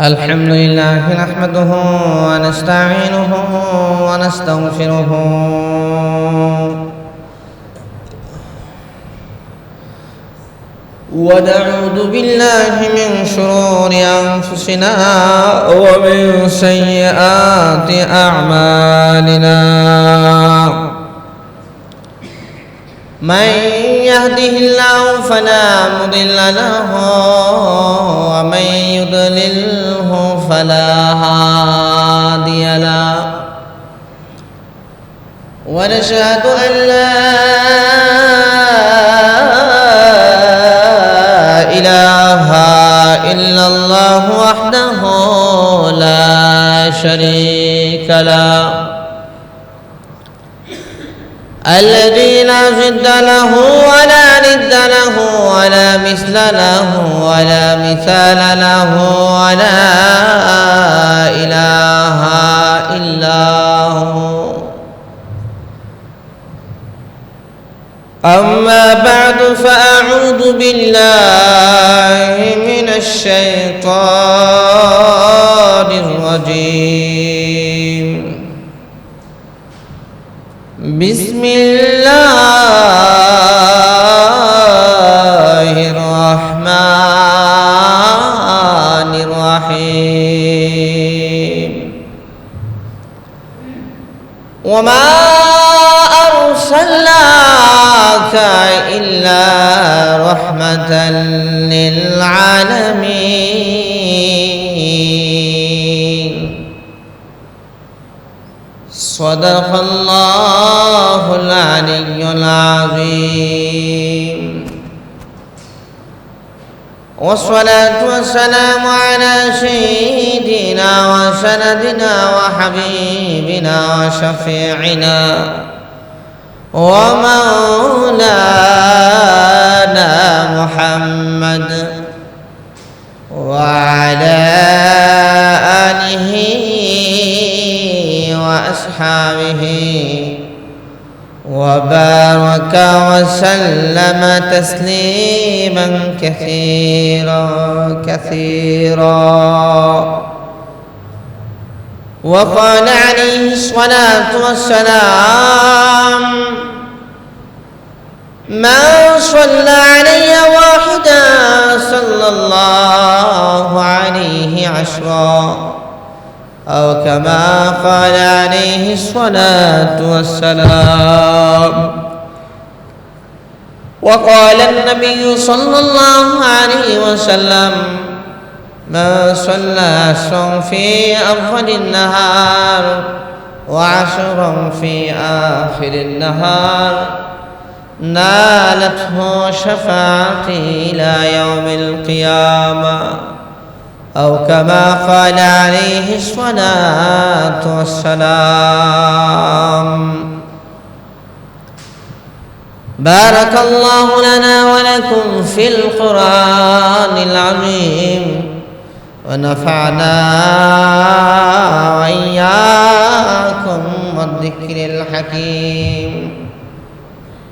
الحمد لله نحمده ونستعينه ونستغفره ونعوذ بالله من شرور أنفسنا ومن سيئات أعمالنا من يهده الله فلا مضل له ومن يضلله فلا هادي له ونشهد أن لا إله إلا الله وحده لا شريك له الذي لا ضد له ولا ند له ولا مثل له ولا مثال له ولا إله إلا هو أما بعد فأعوذ بالله من الشيطان الرجيم بسم الله الرحمن الرحيم وما أرسلناك إلا رحمة للعالمين صدق الله العلي العظيم والصلاة والسلام على سيدنا وسندنا وحبيبنا وشفيعنا ومولانا محمد وعلى آله وأصحابه وبارك وسلم تسليما كثيرا وقال عليه الصلاة والسلام من صلى علي واحدا صلى الله عليه عشرا أو كما قال عليه الصلاة والسلام وقال النبي صلى الله عليه وسلم من صلى عشرا في أول النهار وعشرا في آخر النهار نالته شفاعتي إلى يوم القيامة أو كما قال عليه الصلاة والسلام بارك الله لنا ولكم في القرآن العظيم ونفعنا وإياكم والذكر الحكيم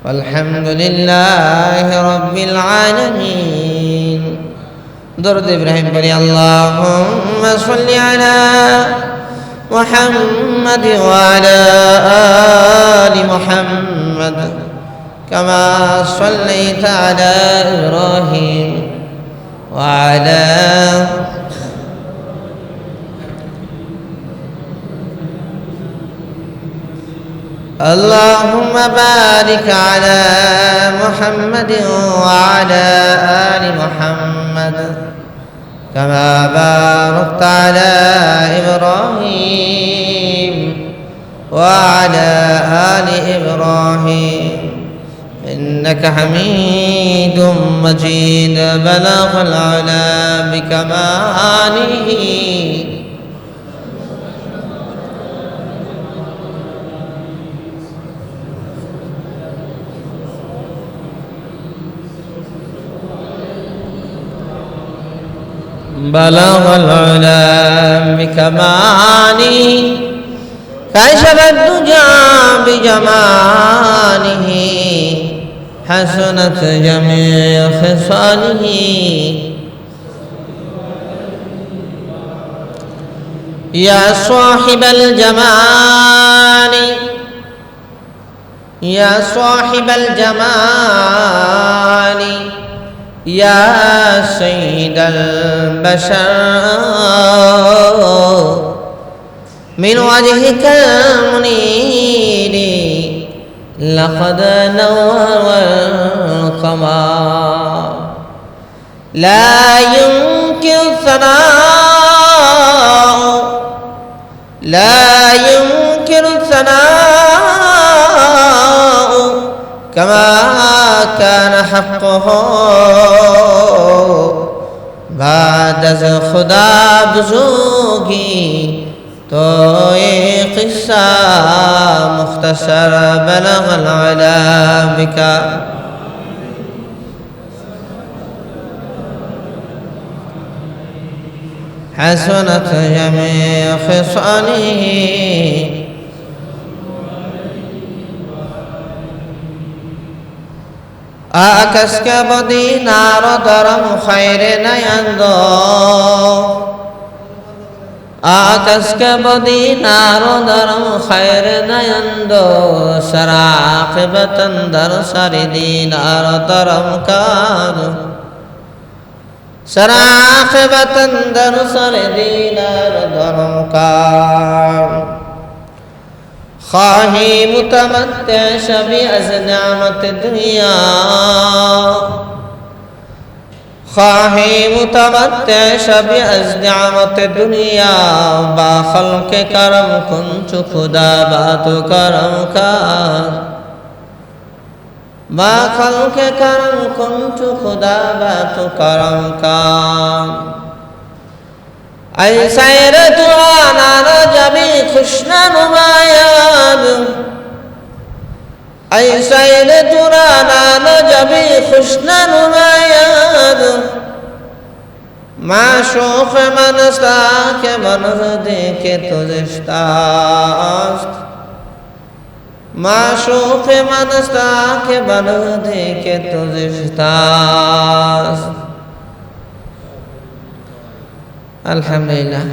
والحمد لله رب العالمين درود إبراهيم بني اللهم صل على محمد وعلى آل محمد كما صليت على إبراهيم وعلى اللهم بارك على محمد وعلى آل محمد كما باركت على إبراهيم وعلى آل إبراهيم إنك حميد مجيد بلغ العلا بكماله بلغ العلا بكماله كشف الدجى بجماله حسنت جميع خصاله يا صاحب الجمال يا صاحب الجمال يا سيد البشر من وجهك المنير لقد نور القمر لا يمكن ثناء لا يمكن ثناء كما كان حقه بعد از خدا بزرگی تو یہ قصہ مختصر بلغ العلا بك حسنت جميع خصاله آکس کے بدی نار درم خیر نیندو آکس کے بدی نار درم خیر نیندو سراقبتن در سر دینار درم کارو سراقبتن در سر دینار درم کارو خواہی متمتع شبی از نعمت دنیا خواہی متمتع شبی از نعمت دنیا با خلق کرم کن چو خدا بات کرم کار با خلق کرم کن چو خدا بات کرم کار ای سیر دعانا جبی خوشنا نماید ای سیر دعانا جبی خوشنا نماید معشوق من استا که من دیکھ تجشتاست معشوق من استا که من دیکھ تجشتاست আলহামদুলিল্লাহ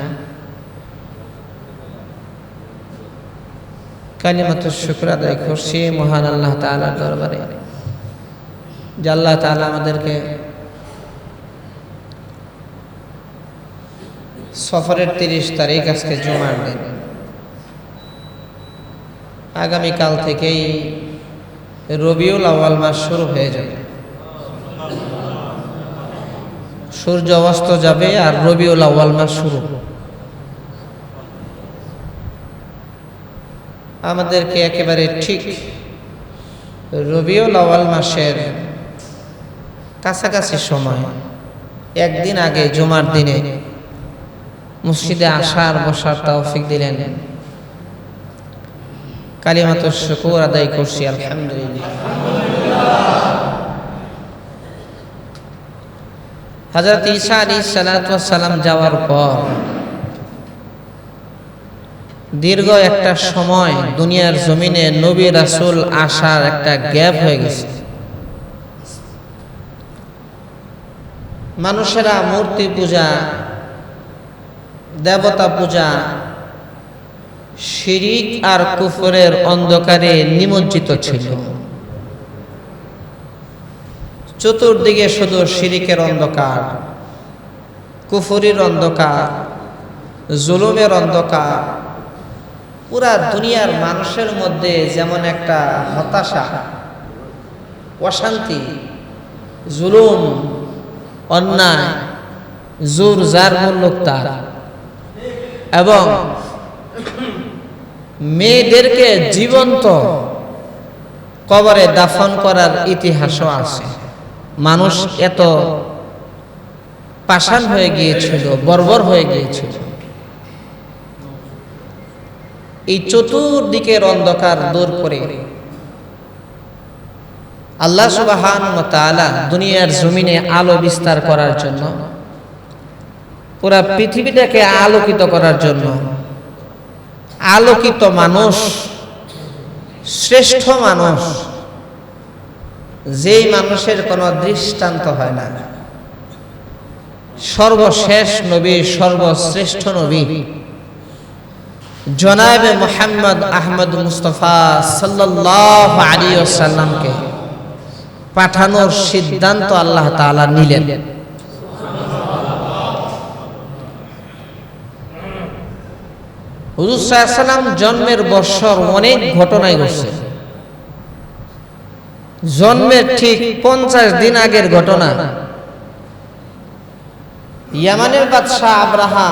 কালিমাতুশ শুকর আদায় করছি মহান আল্লাহ তাআলার দরবারে যে আল্লাহ তাআলা আমাদেরকে সফরের 30 তারিখ আজকে জুমার দিন আগামী কাল থেকেই রবিউল আউয়াল মাস শুরু হয়ে যাবে সূর্য অস্ত যাবে আর রবিউল আউয়াল মাস শুরু আমাদেরকে একেবারে ঠিক রবিউল আউয়াল মাসের কাছাকাছি সময় একদিন আগে জুমার দিনে মসজিদে আসার বসার তৌফিক দিলেন কালিমাতুশ শুকর আদায় করছি আলহামদুলিল্লাহ হযরত ঈসা আলাইহিস সালাতু ওয়াস সালাম যাওয়ার পর দীর্ঘ একটা সময় দুনিয়ার জমিনে নবী রাসূল আসার একটা গ্যাপ হয়ে গেছে মানুষেরা মূর্তি পূজা দেবতা পূজা শিরিক আর কুফরের অন্ধকারে নিমজ্জিত ছিল চতুর্দিকে শুধু শিরিকের অন্ধকার কুফরির অন্ধকার জুলুমের অন্ধকার পুরা দুনিয়ার মানুষের মধ্যে যেমন একটা হতাশা অশান্তি জুলুম অন্যায় জোর জার মুলুক তার এবং মেয়েদেরকে জীবন্ত কবরে দাফন করার ইতিহাসও আছে মানুষ এত পাষাণ হয়ে গিয়েছিল বর্বর হয়ে গিয়েছিল এই চতুর্দিকের অন্ধকার দূর করে আল্লাহ সুবহানাহু ওয়া তাআলা দুনিয়ার জমিনে আলো বিস্তার করার জন্য পুরা পৃথিবীটাকে আলোকিত করার জন্য আলোকিত মানুষ শ্রেষ্ঠ মানুষ যেই মানুষের কোনো দৃষ্টান্ত হয় না, সর্বশেষ নবী, সর্বশ্রেষ্ঠ নবী জনাবে মুহাম্মদ আহমদ মুস্তাফা সাল্লাল্লাহু আলাইহি ওয়াসাল্লামকে পাঠানোর সিদ্ধান্ত আল্লাহ তাআলা নিলেন। হুজুর সাল্লাল্লাহু আলাইহি ওয়াসাল্লাম জন্মের বছর অনেক ঘটনাই ঘটছে। জন্মের ঠিক 50 দিন আগের ঘটনা, ইয়ামানের বাদশাহ আব্রাহা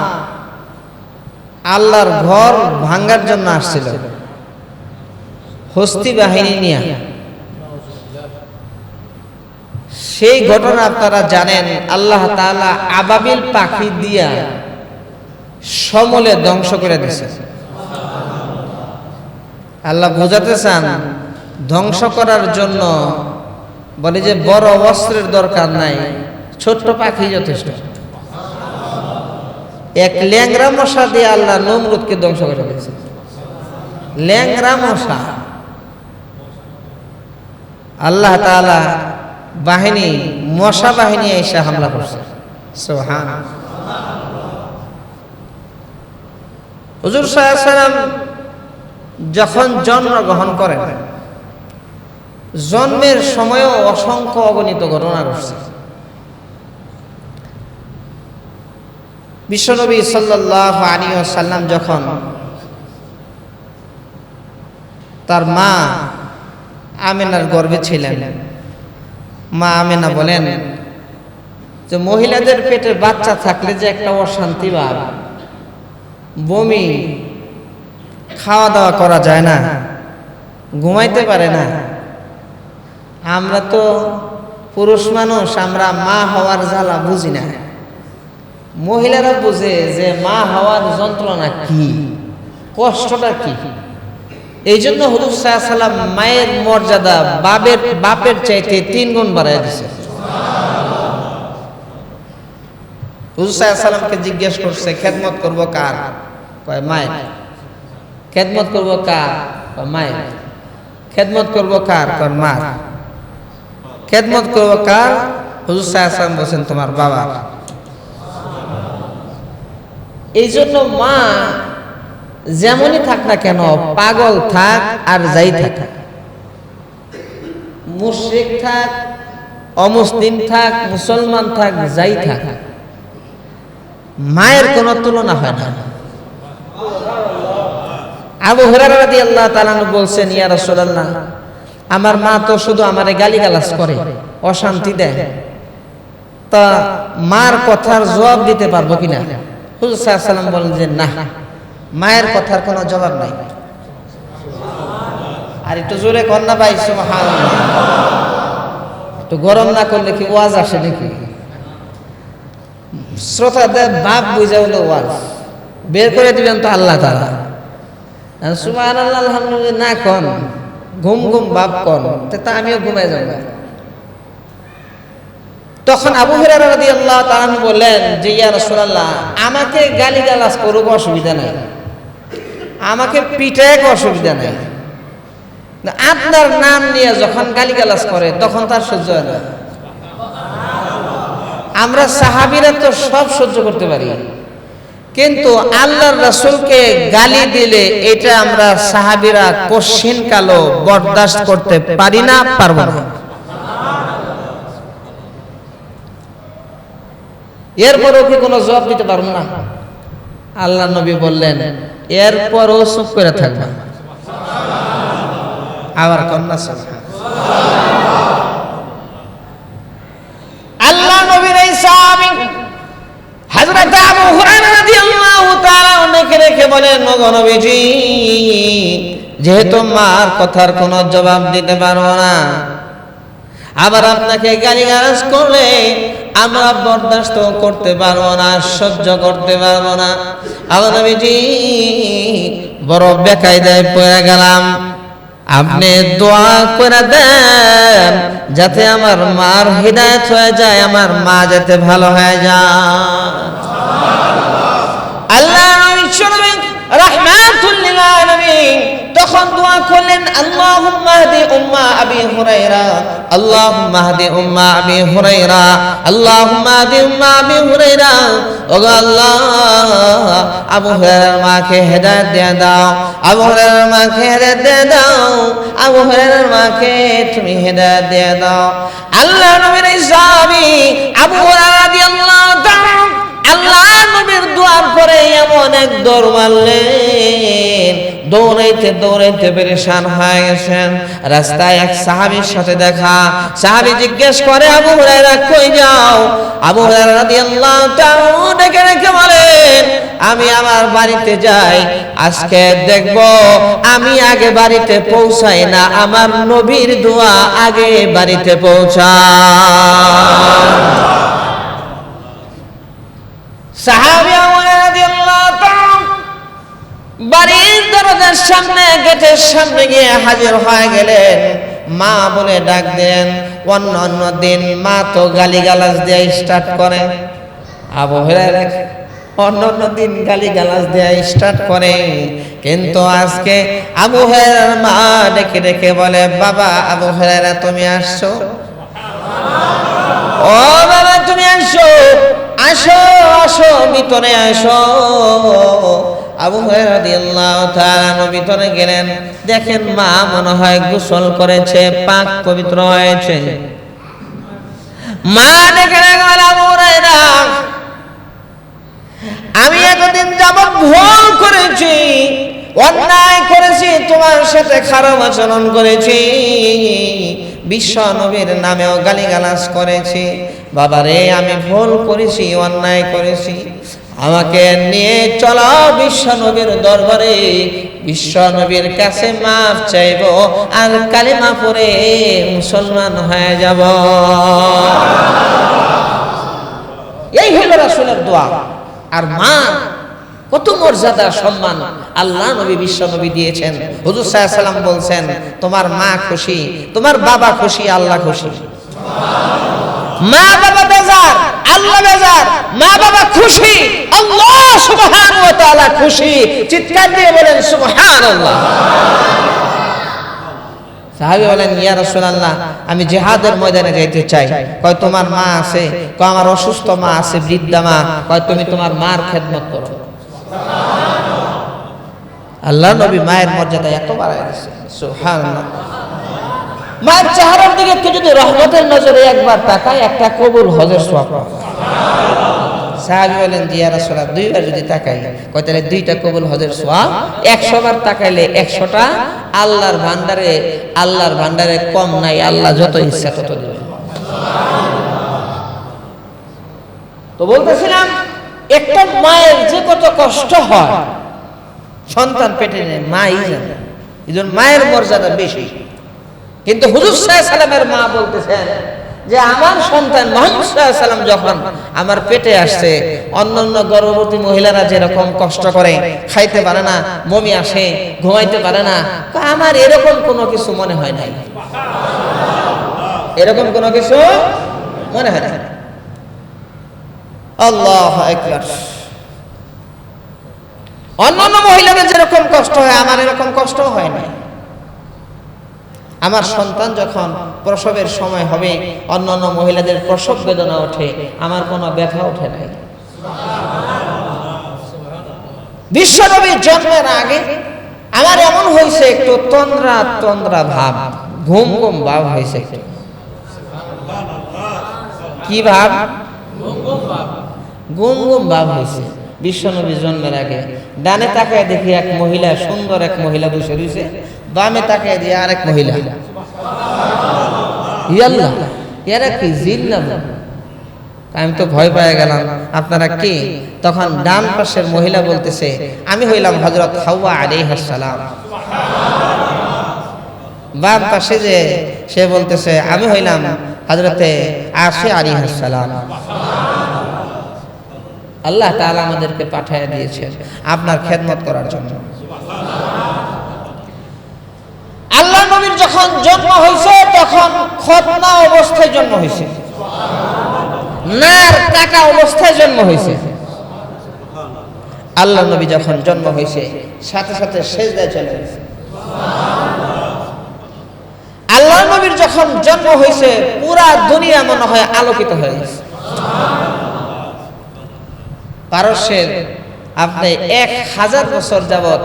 আল্লাহর ঘর ভাঙার জন্য আসছিল হস্তি বাহিনী নিয়ে। সেই ঘটনা আপনারা জানেন। আল্লাহ তাআলা আবাবিল পাখি দিয়া সমূলে ধ্বংস করে দিয়েছে। আল্লাহ বোঝাতে চান ধ্বংস করার জন্য বলে যে বড় অস্ত্রের দরকার নাই, ছোট্ট পাখি যথেষ্ট। এক ল্যাংড়া মশা দিয়ে আল্লাহ নমরুদকে ধ্বংস করে দিয়েছে। ল্যাংড়া মশা। আল্লাহ তাআলা বাহিনী, মশা বাহিনী এসে হামলা করছে। সুবহানাল্লাহ। হুজুর সাল্লাল্লাহু আলাইহি ওয়াসাল্লাম যখন জন্মগ্রহণ করেন, জন্মের সময়ও অসংখ্য অগণিত ঘটনা ঘটছে। বিশ্বনবী সাল্লাল্লাহু আলাইহি ওয়াসাল্লাম যখন তার মা আমিনার গর্ভে ছিলেন, মা আমিনা বলেন যে মহিলাদের পেটে বাচ্চা থাকলে যে একটা অশান্তি ভাব, বমি, খাওয়া দাওয়া করা যায় না, ঘুমাইতে পারে না। আমরা তো পুরুষ মানুষ, আমরা মা হওয়ার জ্বালা বুঝি না। মহিলারা বুঝে যে মা হওয়ার যন্ত্রণা কি, কষ্টটা কি। এই জন্য হুজুর সাল্লাল্লাহু আলাইহি ওয়াসাল্লাম মায়ের মর্যাদা বাপের চাইতে 3 গুণ বাড়ায় দিয়েছে। হুজুর সাল্লাল্লাহু আলাইহি ওয়াসাল্লামকে জিজ্ঞেস করছে খেদমত করব কার? কয় মায়ের। খেদমত করব কার? কয় মায়ের। খেদমত করব কার? কয় মার। খেদমত করব কার? হুজুর সাল্লাল্লাহু আলাইহি ওয়াসাল্লাম বলেন তোমার বাবা। এই জন্য মা যেমনই থাক না কেন, পাগল থাক আর যাই থাক, মুশরিক থাক, অমুসলিম থাক, মুসলমান থাক, যাই থাক, মায়ের কোনো তুলনা হয় না। আবু হুরায়রা রাদিয়াল্লাহু তাআলা বলছেন, ইয়া রাসূলুল্লাহ, আমার মা তো শুধু আমারে গালিগালাজ করে, অশান্তি দেয়, তা মার কথার জবাব দিতে পারবো কিনা? হুজুর সাল্লাল্লাহু আলাইহি ওয়াসাল্লাম বলেন যে না, মায়ের কথার কোনো জবাব নাই। আর একটু জোরে কর না ভাই, সুবহানাল্লাহ। একটু গরম না করলে কি ওয়াজ আসে নাকি? শ্রোতাদের বাপ বুঝা হলো ওয়াজ বের করে দিবেন তো আল্লাহ তাআলা। সুবহানাল্লাহ, আলহামদুলিল্লাহ না কোন, ঘুম ঘুম বাপ কোন, তা আমিও ঘুমাই যাব। তখন আবু হুরায়রা রাদিয়াল্লাহু তাআলা বললেন যে ইয়া রাসূলুল্লাহ, আমাকে গালিগালাজ করুক অসুবিধা নাই, আমাকে পিটায় অসুবিধা নাই, আপনার নাম নিয়ে যখন গালিগালাজ করে তখন তার সহ্য হয় না। আমরা সাহাবীরা তো সব সহ্য করতে পারি, কিন্তু আল্লাহর রাসূলকে গালি দিলে এটা আমরা সাহাবীরা কোশ্চিন কালো বরদাস্ত করতে পারি না, পারবো না। এরপরও কি কোনো জবাব দিতে পারবো না? আল্লাহ নবী বললেন এরপরও চুপ করে থাকবে। আবার কন্যা আল্লাহ নবীর এই সাহাবী হযরত আবু হুরায়রা রাদিয়াল্লাহু তাআলা অনেকে রেখে বলেন, ওগো নবীজি, যেহেতু মার কথার কোনো জবাব দিতে পারবো না, আবার আপনাকে গালিগালাজ করলে আমরা বরদাস্ত করতে পারবো না, সহ্য করতে পারবো না। আল্লাহ নবীজি বড় বেকায়দায় পড়ে গেলাম, আপনি দোয়া করে দেন যাতে আমার মার হিদায়াত হয়ে যায়, আমার মা যাতে ভালো হয়ে যায়। আল্লাহ রাহমাতুল লিল আলামিন তখন দোয়া করলেন, আল্লাহুম্মা হাদি উম্মা আবি হুরায়রা, আল্লাহুম্মা হাদি উম্মা আবি হুরায়রা, আল্লাহুম্মা হাদি উম্মা আবি হুরায়রা। ওগো আল্লাহ, আবু হুরায়রার মাকে হেদায়েত দিয়ে দাও, আবু হুরায়রার মাকে হেদায়েত দিয়ে দাও, আবু হুরায়রার মাকে তুমি হেদায়েত দিয়ে দাও। আল্লাহ নবীর সাহাবী আবু হুরায়রা রাদিয়াল্লাহু তাআলা আল্লাহ নবীর দোয়ার পরে এমন এক দৌড় মারলেন, দৌড়াইতে দৌড়াইতে পেরেশান হয়ে গেছেন। রাস্তায় এক সাহাবীর সাথে দেখা, সাহাবী জিজ্ঞেস করে, আবু হুরায়রা কই যাও? আবু হুরায়রা রাদিয়াল্লাহু তাআলা ডেকে ডেকে বলেন, আমি আমার বাড়িতে যাই, আজকে দেখব আমি আগে বাড়িতে পৌঁছাই না, আমার নবীর দোয়া আগে বাড়িতে পৌঁছায়। সাহাবী রাদিয়াল্লাহু তাআলা বাড়ির দরজার সামনে, গেটের সামনে গিয়ে হাজির হয়ে গেলেন। মা বলে ডাক দেন। অন্য দিন মা তো গালিগালাজ দিয়ে স্টার্ট করে, আবু হুরায়রা অন্য দিন গালিগালাজ দিয়ে স্টার্ট করে, কিন্তু আজকে আবু হুরায়রার মা ডেকে ডেকে বলে, বাবা আবু হুরায়রা তুমি আসছো? ও বাবা তুমি আসছো, আসো আসো ভিতরে আসো। আবু হুরায়রা রাদিয়াল্লাহু তাআলা ভিতরে গেলেন, দেখেন মা মনে হয় গোসল করেছে, পাক পবিত্র হয়েছে। মা ডেকে ডেকে বলে, আবু হুরায়রা আমি এতদিন যাবত ভুল করেছি, অন্যায় করেছি, তোমার সাথে খারাপ আচরণ করেছি, বিশ্ব নবীর নামেও গালিগালাজ করেছি। বাবারে আমি ভুল করেছি, অন্যায় করেছি, আমাকে নিয়ে চলো বিশ্ব নবীর দরবারে, বিশ্ব নবীর কাছে মাফ চাইব, আর কালিমা পড়ে মুসলমান হয়ে যাব। এই হলো রাসূলের দোয়া। আর মা কত মর্যাদা সম্মান আল্লাহ নবী বিশ্ব নবী দিয়েছেন। হুজুর সাল্লাল্লাহু আলাইহি ওয়াসাল্লাম বলছেন, তোমার মা খুশি, তোমার বাবা খুশি, আল্লাহ খুশি। মা বাবা বেজার, আল্লাহ বেজার, মা বাবা খুশি, আল্লাহ সুবহানাহু ওয়া তাআলা খুশি। চিৎকার দিয়ে বলেন সুবহানাল্লাহ। সাহাবী বলেন, ইয়া রাসূলুল্লাহ আমি জিহাদের ময়দানে যাইতে চাই। কয় তোমার মা আছে? কয় আমার অসুস্থ মা আছে, বৃদ্ধা মা। কয় তুমি তোমার মার খেদমত করো। আল্লাহ নবী মায়ের মর্যাদা এত বাড়ায় দিয়েছে, সুবহানাল্লাহ। মায়ের চেহারার দিকে একটু যদি রহমতের নজরে একবার তাকায়, একটা কবুল হজের সওয়াব পাবে। সাহাবী বলেন, জি ইয়া রাসূলুল্লাহ দুইবার যদি তাকাই, কয় তাহলে দুইটা কবুল হজের সওয়াব। 100 বার তাকাইলে 100টা আল্লাহর ভান্ডারে কম নাই, আল্লাহ যত ইচ্ছা তত দেবে। তো বলতেছিলাম, একটা মায়ের যে কত কষ্ট হয় সন্তান পেটে নেয়, মাই জানে, এজন্য মায়ের মর্যাদা বেশি। কিন্তু হুজুর সাল্লাল্লাহু আলাইহি সাল্লামের মা বলতেছেন যে আমার সন্তান মুহাম্মদ সাল্লাল্লাহু আলাইহি সাল্লাম যখন আমার পেটে আসছে, অন্যান্য গর্ভবতী মহিলারা যেরকম কষ্ট করে, খাইতে পারে না, বমি আসে, ঘুমাইতে পারে না, আমার এরকম কোনো কিছু মনে হয় নাই, এরকম কোনো কিছু মনে হয় না। আল্লাহু আকবার। অন্যান্য মহিলাদের যেরকম কষ্ট হয়, আমার এরকম কষ্ট হয় না। আমার সন্তান যখন প্রসবের সময় হবে, অন্যান্য মহিলাদের প্রসব বেদনা ওঠে, আমার কোনো ব্যথা ওঠে নাই। বিশ্বনবীর জন্মের আগে আমার এমন হয়েছে, একটু তন্দ্রা তন্দ্রা ভাব, ঘুম ঘুম ভাব হয়েছে। কি ভাব? ঘুম ঘুম ভাব হয়েছে। বিশ্বনবীর জন্মের আগে ডানে তাকায় দেখি এক মহিলা, সুন্দর এক মহিলা বসে রয়েছে, বামে তাকায় দিয়ে আরেক মহিলা। ইয়াল্লাহ, এরা কি জিন না? আমি তো ভয় পেয়ে গেলাম, আপনারা কি? তখন ডান পাশের মহিলা বলতেছে, আমি হইলাম হযরত হাওয়া আলাইহিস সালাম। বাম পাশে যে সে বলতেছে, আমি হইলাম হযরতে আশিয়া আলাইহিস সালাম। আল্লাহ তাআলা আমাদেরকে পাঠিয়ে দিয়েছেন আপনার খেদমত করার জন্য। আল্লাহ নবীর যখন জন্ম হয়েছে, তখন খতনা অবস্থায় জন্ম হয়েছে, নার টাকা অবস্থায় জন্ম হয়েছে। আল্লাহ নবী যখন জন্ম হয়েছে, সাথে সাথে সেজদায় চলে গেছে। আল্লাহর নবীর যখন জন্ম হয়েছে পুরা দুনিয়া মনে হয় আলোকিত হয়ে গেছে। পারস্যের আপনি 1000 বছর যাবত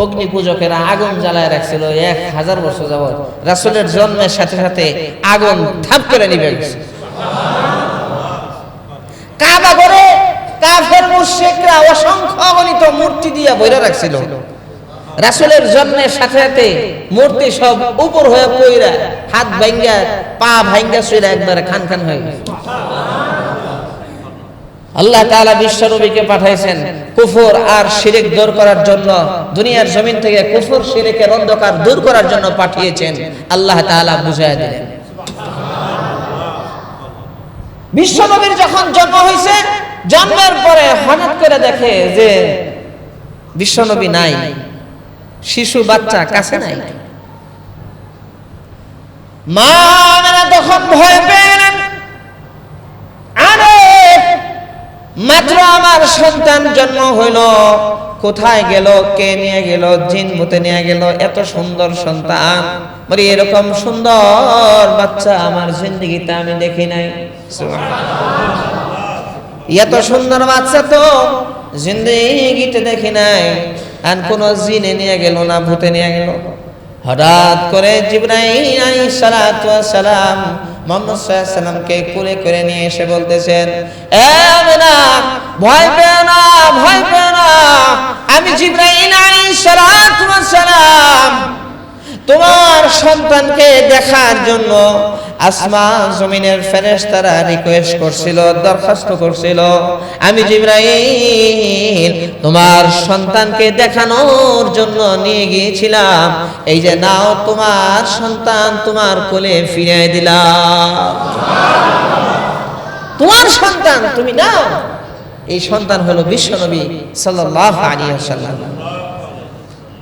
অগ্নি পূজকেরা আগুন জ্বালায় রাখছিল, 1000 বছর যাবত রাসূলের জন্মের সাথে সাথে আগুন ধাপ করে নিভে গেছে। কাবা ঘরে কাফের মুশরিকরা অসংখ্য অগণিত মূর্তি দিয়ে বইরা রাখছিল, রাসূলের জন্মের সাথে সাথে মূর্তি সব উপর হয়ে পইরা হাত ভাঙ্গা পা ভাঙ্গা শুইরা একবারে খান খান হয়ে গেছে। আল্লাহ তাআলা বিশ্ব নবীকে পাঠাইছেন কুফর আর শিরক দূর করার জন্য, দুনিয়ার জমিন থেকে কুফর শিরকের অন্ধকার দূর করার জন্য পাঠিয়েছেন। আল্লাহ তাআলা বুঝায় দিলেন। বিশ্ব নবীর যখন জন্ম হয়েছে, জন্মের পরে হঠাৎ করে দেখে যে বিশ্ব নবী নাই, শিশু বাচ্চা কাছে নাই। মা আমেনা তখন ভয় পেলেন, আরে মাত্র আমার সন্তান জন্ম হইল, কোথায় গেল, কে নিয়ে গেল, জিন ভূতে নিয়ে গেল, এত সুন্দর সন্তান, বলি এরকম সুন্দর বাচ্চা আমার জিন্দেগিতে আমি দেখি নাই। এত সুন্দর বাচ্চা তো জিন্দেগিতে দেখি নাই। আর কোন জিনে নিয়ে গেল না ভূতে নিয়ে গেল। হঠাৎ করে জিবরাইল আলাইহিস সালাতু ওয়াস সালাম মুহাম্মদ সাল্লাল্লাহু আলাইহি সাল্লামকে কোলে করে নিয়ে এসে বলতেছেন, এ আমেনা ভয় পেও না, ভয় পেও না, আমি জিবরাইল আলাইহিস সালাতু ওয়াস সালাম তোমার সন্তানকে দেখার জন্য আসমান জমিনের ফেরেশতারা রিকোয়েস্ট করছিল, দরখাস্ত করছিল। আমি জিবরাইল তোমার সন্তানকে দেখানোর জন্য নিয়ে গিয়েছিলাম, এই যে নাও তোমার সন্তান তোমার কোলে ফিরিয়ে দিলাম। তোমার সন্তান তুমি নাও। এই সন্তান হলো বিশ্বনবী সাল্লাল্লাহু আলাইহি ওয়াসাল্লাম।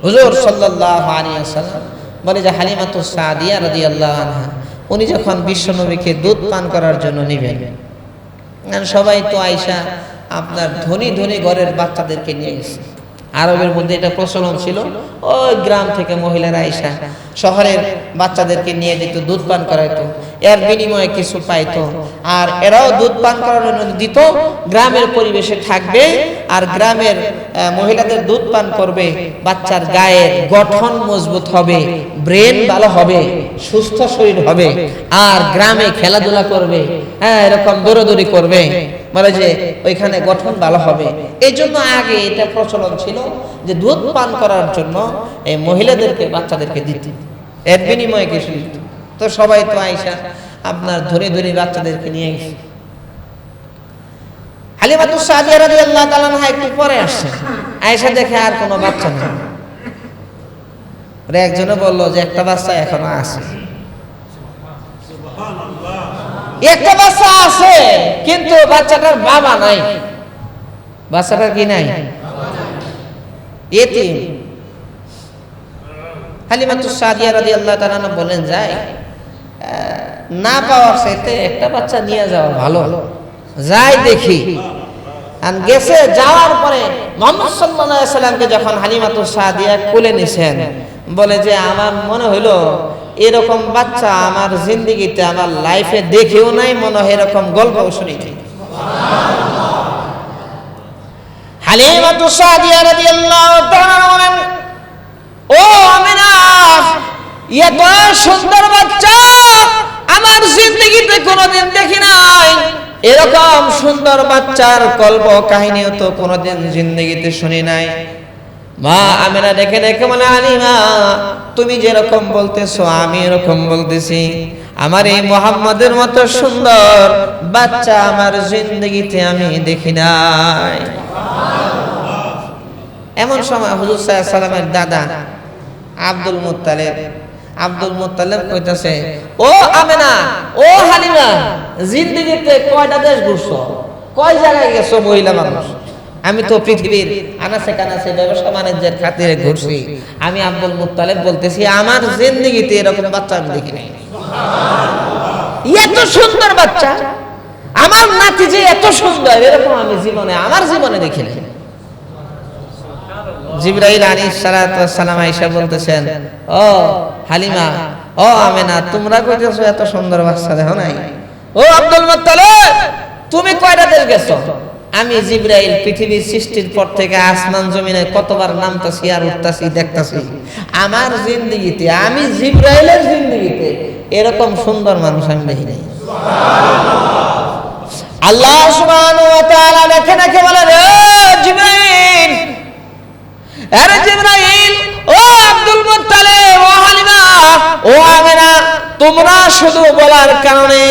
হুজুর সাল্লাল্লাহু আলাইহি ওয়াসাল্লাম বলে যে হালিমাতুস সাদিয়া রাদিয়াল্লাহু আনহা উনি যখন বিশ্বনবীকে দুধ পান করার জন্য নেবেন, সবাই তো আয়েশা আপনার ধনী ধনী ঘরের বাচ্চাদেরকে নিয়ে গেছে। আরবের মধ্যে এটা প্রচলন ছিল, ওই গ্রাম থেকে মহিলারা আয়েশা শহরের বাচ্চাদেরকে নিয়ে যেত, দুধ পান করাইতো, এর বিনিময়ে কিছু পাইতো, আর এরাও দুধ পান করার জন্য দিত। গ্রামের পরিবেশে থাকবে আর গ্রামের মহিলাদের দুধ পান করবে, বাচ্চার গায়ের গঠন মজবুত হবে, ব্রেন ভালো হবে, সুস্থ শরীর হবে, আর গ্রামে খেলাধুলা করবে, হ্যাঁ এরকম দৌড়াদৌড়ি করবে, বলে যে ওইখানে গঠন ভালো হবে। এই জন্য আগে এটা প্রচলন ছিল যে দুধ পান করার জন্য এই মহিলাদেরকে বাচ্চাদেরকে দিত, এর বিনিময়ে কিছু দিত। তো সবাই তো আয়েশা আপনার ধরে ধরে বাচ্চাদেরকে নিয়ে গেছে। হালিমাতুস সাদিয়া রাদিয়াল্লাহু তাআলা আনহা একটু পরে আসছে, আয়েশা দেখে আর কোনো বাচ্চা নেই। একজনে বললো যে একটা বাচ্চা এখনো আছে, একটা বাচ্চা আছে কিন্তু বাচ্চাটার বাবা নাই। বাচ্চাটার কি নাই? এতিম। হালিমাতুস সাদিয়া রাদিয়াল্লাহু তাআলা আনহা বলেন, যায় না পাওয়ার চাইতে একটা বাচ্চা নিয়ে যাওয়া ভালো, যাই দেখি। আর গেছে, যাওয়ার পরে মুহাম্মদ সাল্লাল্লাহু আলাইহি সাল্লামকে যখন হালিমাতুস সাদিয়া কোলে নিছেন, বলে যে আমার মনে হইলো এরকম বাচ্চা আমার জিন্দেগিতে আমার লাইফে দেখেও নাই, মনে হয় এরকম গল্প শুনি নাই। হালিমাতুস সাদিয়া রাদিয়াল্লাহু তাআলা বলেন, ও আমিনা, এত সুন্দর বাচ্চা আমার জিন্দেগিতে কোনোদিন দেখি নাই, এরকম সুন্দর বাচ্চার গল্প কাহিনীও তো কোনোদিন জিন্দেগিতে শুনি নাই। মা আমিনা দেখে দেখে বলে, আলিমা তুমি যেরকম বলতেছো আমি এরকম বলতেছি, আমার এই মুহাম্মাদের মতো সুন্দর বাচ্চা আমার জিন্দেগিতে আমি দেখি নাই। এমন সময় হুজুর সাল্লাল্লাহু আলাইহি সাল্লামের দাদা আব্দুল মুত্তালিব কইতাছে, ও আমিনা, ও হালিমা, জিন্দেগিতে কয়টা দেশ ঘুরছো, কয় জায়গায় গেছো মহিলা মানুষ? আমি তো পৃথিবীর আনাচে কানাচে ব্যবসা বাণিজ্যের খাতিরে ঘুরছি। আমি আব্দুল মুত্তালিব বলতেছি আমার জিন্দেগিতে এরকম বাচ্চা আমি দেখি নাই। এত সুন্দর বাচ্চা, আমার নাতি যে এত সুন্দর, এরকম আমি আমার জীবনে দেখি নাই। জিবরাইল আলাইহিস সালাতু ওয়াস সালাম আয়েশা বলতেছেন, ও হালিমা, ও আমেনা, তোমরা কইতেছো এত সুন্দর বাচ্চা দেখো নাই? ও আব্দুল মুত্তালিব, তুমি কয়টা দেশ গেছো? আমি জিবরাইল পৃথিবীর সৃষ্টির পর থেকে আসমান জমিনে কতবার নামতাছি আর উঠতাছি দেখতাছি, আমার জিন্দেগিতে, আমি জিবরাইলের জিন্দেগিতে এরকম সুন্দর মানুষ আমি দেখি নাই। আল্লাহ সুবহানাহু ওয়া তাআলা দেখে দেখে বলেন, ও জিবরাইল, আরে জিবরাইল, ও আব্দুল মুত্তালিব, ও হালিমা, ও আমেনা, তোমরা শুধু বলার কারণে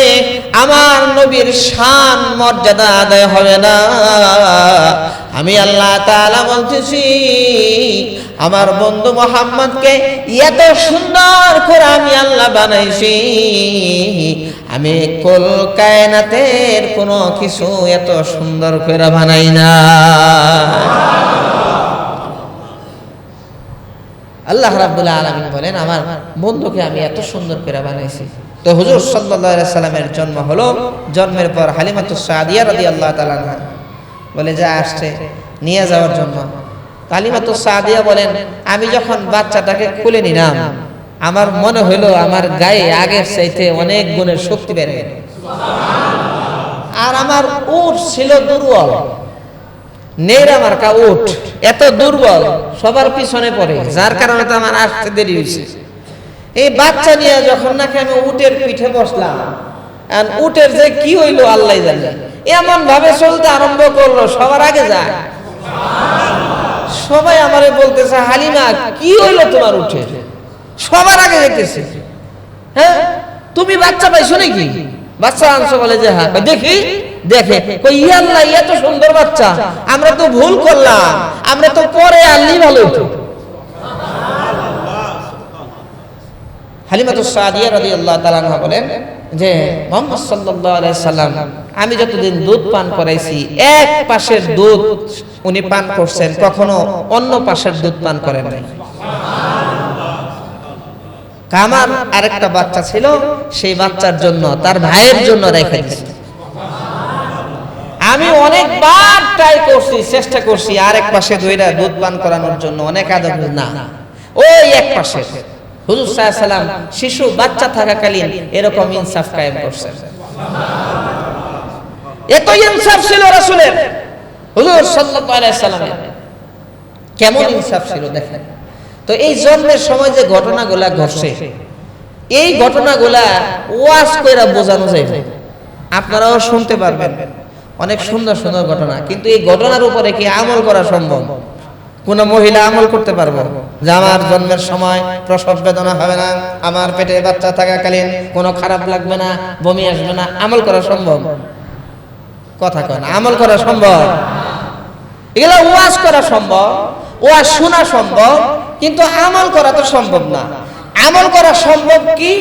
আমার নবীর শান মর্যাদা আদায় হবে না। আমি আল্লাহ তাআলা বলতেছি, আমার বন্ধু মুহাম্মদকে এত সুন্দর করে আমি আল্লাহ বানাইছি, আমি কুল কায়নাতের কোনো কিছু এত সুন্দর করে বানাই না। আল্লাহ রাব্বুল আলামিন বলেন, আমার বন্ধুকে আমি এত সুন্দর করে বানাইছি। তো হুজুর সাল্লাল্লাহু আলাইহি সাল্লামের জন্ম হলো, জন্মের পর হালিমাতুস সাদিয়া রাদিয়াল্লাহু তাআলা আনহা বলে যা আসছে নিয়ে যাওয়ার জন্য। হালিমাতুস সাদিয়া বলেন, আমি যখন বাচ্চাটাকে কোলে নিলাম, আমার মনে হলো আমার গায়ে আগের চাইতে অনেক গুণের শক্তি বেড়ে গেল। আর আমার উট ছিল দুর্বল, নেড়া মার্কা উট, এত দুর্বল, সবার পিছনে পড়ে, যার কারণে তো আমার আসতে দেরি হয়েছে। এই বাচ্চা নিয়ে যখন নাকি আমি উটের পিঠে বসলাম, আর উটের যে কি হইলো আল্লাহ জানে, এমন ভাবে চলতে আরম্ভ করলো, সবার আগে যায়। সবাই আমারে বলতেছে, হালিমা কি হইলো তোমার উঠে, সবার আগে যেতেছে। হ্যাঁ, তুমি বাচ্চা পাইছো নাকি? বাচ্চা আনছো? বলে যে হ্যাঁ। দেখি, দেখে, কই আল্লাহ, এত সুন্দর বাচ্চা, আমরা তো ভুল করলাম, আমরা তো পরে আনলেই ভালো হতো। হালিমাতুস সাদিয়া রাদিয়াল্লাহু তাআলা আনহা বলেন যে মুহাম্মদ সাল্লাল্লাহু আলাইহি সাল্লাম আমি যতদিন দুধ পান করাইছি, এক পাশের দুধ উনি পান করছেন, কখনো অন্য পাশের দুধ পান করেন নাই। আমার আরেকটা বাচ্চা ছিল, সেই বাচ্চার জন্য, তার ভাইয়ের জন্য রেখে দিয়েছে। আমি অনেকবার ট্রাই করছি, চেষ্টা করছি আরেক পাশে দুইটা দুধ পান করানোর জন্য, অনেক আদর না, ওই এক পাশে। হুজুর সাল্লাল্লাহু আলাইহি সাল্লাম শিশু বাচ্চা থাকাকালীন এরকম ইনসাফ কায়েম করছেন। এত ইনসাফ ছিল রাসূলের, হুজুর সাল্লাল্লাহু আলাইহি সাল্লামের কেমন ইনসাফ ছিল দেখেন। তো এই জন্মের সময় যে ঘটনাগুলা ঘটছে, এই ঘটনাগুলা ওয়াজ কইরা বোঝানো যায়, আপনারাও শুনতে পারবেন, অনেক সুন্দর সুন্দর ঘটনা। কিন্তু এই ঘটনার উপরে কি আমল করা সম্ভব? কোন মহিলা আমল করতে পারবো যে আমার জন্মের সময় প্রসব বেদনা হবে না, আমার পেটে বাচ্চা থাকাকালীন কোনো খারাপ লাগবে না, বমি আসবে না, আমল করা সম্ভব? কথা কয় না, আমল করা সম্ভব? এগুলো ওয়াজ করা সম্ভব, ওয়াজ শোনা সম্ভব, কিন্তু আমল করা তো সম্ভব না। আমল করা সম্ভব কি?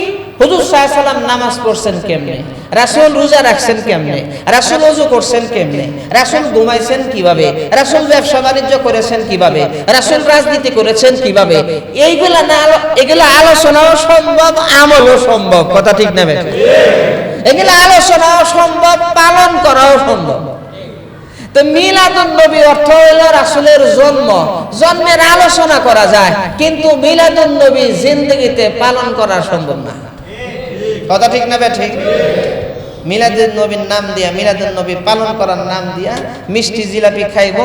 হুজুর সাল্লাল্লাহু আলাইহি সাল্লাম নামাজ পড়ছেন কেমনে, রাসূল রোজা রাখছেন কেমনে, রাসূল ওযু করছেন কেমনে, রাসূল ঘুমাইছেন কিভাবে, রাসূল ব্যবসা বাণিজ্য করেছেন কিভাবে, রাসূল রাজনীতি করেছেন কিভাবে, এইগুলা না, এগুলা আলোচনাও সম্ভব, আমলও সম্ভব। কথা ঠিক না বেঠিক? এগুলা আলোচনাও সম্ভব, পালন করাও সম্ভব। তো মিলাদুন নবী অর্থ হলো রাসূলের জন্ম, জন্মের আলোচনা করা যায়, কিন্তু মিলাদুন নবী জিন্দেগিতে পালন করা সম্ভব না। কথা ঠিক না বেঠিক? মিলাদুন নবীর নাম দিয়া, মিলাদুন নবী পালন করার নাম দিয়া মিষ্টি জিলাপি খাইব